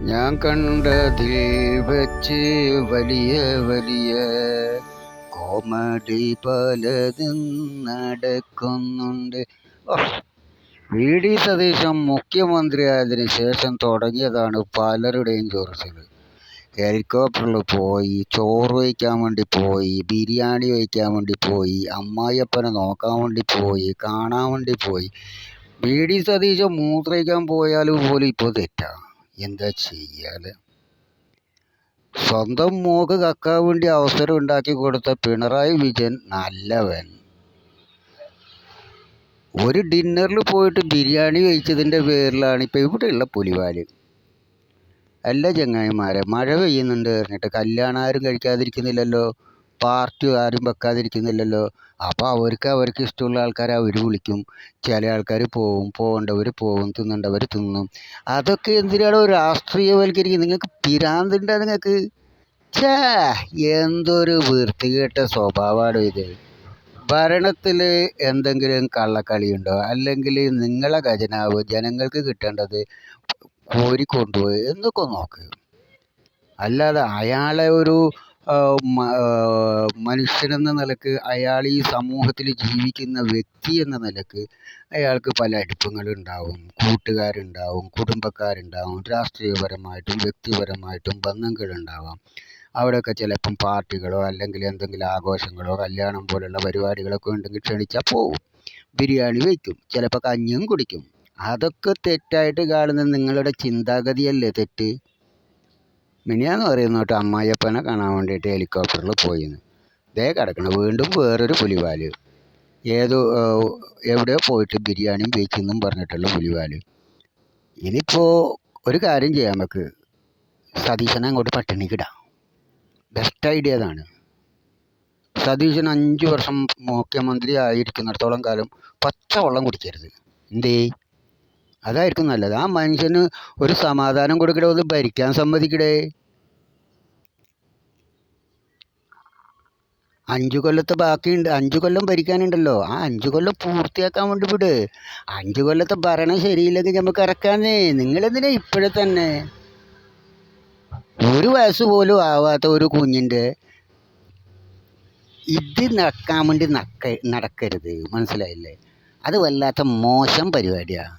ഞാൻ കണ്ടതിൽ വച്ച് വലിയ വലിയ കോമഡി പലതും നടക്കുന്നുണ്ട്. സതീശൻ മുഖ്യമന്ത്രിയായതിനു ശേഷം തുടങ്ങിയതാണ് പലരുടെയും ചൊറിച്ചിൽ. ഹെലികോപ്റ്ററിൽ പോയി, ചോറ് വയ്ക്കാൻ വേണ്ടി പോയി, ബിരിയാണി വയ്ക്കാൻ വേണ്ടി പോയി, അമ്മായിയപ്പനെ നോക്കാൻ വേണ്ടി പോയി, കാണാൻ വേണ്ടി പോയി. സതീശൻ മൂത്രയിക്കാൻ പോയാൽ പോലും ഇപ്പോൾ തെറ്റാ. എന്താ ചെയ്യാല്? സ്വന്തം മോക്ക് കക്കാൻ വേണ്ടി അവസരം ഉണ്ടാക്കി കൊടുത്ത പിണറായി വിജയൻ നല്ലവൻ. ഒരു ഡിന്നറിൽ പോയിട്ട് ബിരിയാണി കഴിച്ചതിൻ്റെ പേരിലാണ് ഇപ്പോൾ ഇവിടെയുള്ള പുലിവാല്. അല്ല ചങ്ങായിമാരെ, മഴ പെയ്യുന്നുണ്ട് പറഞ്ഞിട്ട് കല്യാണം ആരും കഴിക്കാതിരിക്കുന്നില്ലല്ലോ, പാർട്ടി ആരും വെക്കാതിരിക്കുന്നില്ലല്ലോ. അപ്പോൾ അവർക്ക് ഇഷ്ടമുള്ള ആൾക്കാരെ അവർ വിളിക്കും. ചില ആൾക്കാർ പോവും, പോകേണ്ടവർ പോവും, തിന്നേണ്ടവർ തിന്നും. അതൊക്കെ എന്തിനാണോ രാഷ്ട്രീയവൽക്കരിക്കുന്നത്? നിങ്ങൾക്ക് പിരാന്തുണ്ടോ നിങ്ങൾക്ക്? ഛേ, എന്തൊരു വൃത്തികെട്ട സ്വഭാവമാണ് ഇത്. ഭരണത്തിൽ എന്തെങ്കിലും കള്ളക്കളിയുണ്ടോ? അല്ലെങ്കിൽ നിങ്ങളെ ഖജനാവ് ജനങ്ങൾക്ക് കിട്ടേണ്ടത് കോരിക്കൊണ്ടുപോയി എന്നൊക്കെ നോക്ക്. അല്ലാതെ അയാളെ ഒരു മനുഷ്യനെന്ന നിലക്ക്, അയാൾ ഈ സമൂഹത്തിൽ ജീവിക്കുന്ന വ്യക്തി എന്ന നിലക്ക് അയാൾക്ക് പല അടുപ്പങ്ങളുണ്ടാവും, കൂട്ടുകാരുണ്ടാവും, കുടുംബക്കാരുണ്ടാവും, രാഷ്ട്രീയപരമായിട്ടും വ്യക്തിപരമായിട്ടും ബന്ധങ്ങളുണ്ടാവാം. അവിടെയൊക്കെ ചിലപ്പം പാർട്ടികളോ അല്ലെങ്കിൽ എന്തെങ്കിലും ആഘോഷങ്ങളോ കല്യാണം പോലുള്ള പരിപാടികളൊക്കെ ഉണ്ടെങ്കിൽ ക്ഷണിച്ചാൽ പോവും, ബിരിയാണി വയ്ക്കും, ചിലപ്പോൾ കഞ്ഞിയും കുടിക്കും. അതൊക്കെ തെറ്റായിട്ട് കാണുന്ന നിങ്ങളുടെ ചിന്താഗതിയല്ലേ തെറ്റ്? മിനിയാന്ന് പറയുന്നു കേട്ടോ, അമ്മായിയപ്പനെ കാണാൻ വേണ്ടിയിട്ട് ഹെലികോപ്റ്ററിൽ പോയിന്ന്. ദേ കിടക്കണം വീണ്ടും വേറൊരു പുലിവാല്. എവിടെയോ പോയിട്ട് ബിരിയാണിയും വെച്ചെന്നും പറഞ്ഞിട്ടുള്ള പുലിവാല്. ഇനിയിപ്പോൾ ഒരു കാര്യം ചെയ്യാൻ നമുക്ക്, സതീശനെ അങ്ങോട്ട് പട്ടിണിക്കിടാം. ബെസ്റ്റ് ഐഡിയ അതാണ്. സതീശൻ 5 വർഷം മുഖ്യമന്ത്രി ആയിരിക്കുന്നിടത്തോളം കാലം പച്ചവെള്ളം കുടിക്കരുത്. എന്തേ? അതായിരിക്കും നല്ലത്. ആ മനുഷ്യന് ഒരു സമാധാനം കൊടുക്കടേ, ഒന്ന് ഭരിക്കാൻ സമ്മതിക്കടേ. 5 കൊല്ലത്തെ ബാക്കിയുണ്ട്, 5 കൊല്ലം ഭരിക്കാനുണ്ടല്ലോ. ആ 5 കൊല്ലം പൂർത്തിയാക്കാൻ വേണ്ടി വിട്. 5 കൊല്ലത്തെ ഭരണം ശരിയില്ലെങ്കിൽ നമുക്ക് ഇറക്കാന്നേ. നിങ്ങളെന്തിനാ ഇപ്പോഴെ തന്നെ? 1 വയസ്സ് പോലും ആവാത്ത ഒരു കുഞ്ഞിൻ്റെ ഇത് നടക്കാൻ വേണ്ടി നടക്കരുത്, മനസ്സിലായില്ലേ? അത് വല്ലാത്ത മോശം പരിപാടിയാണ്.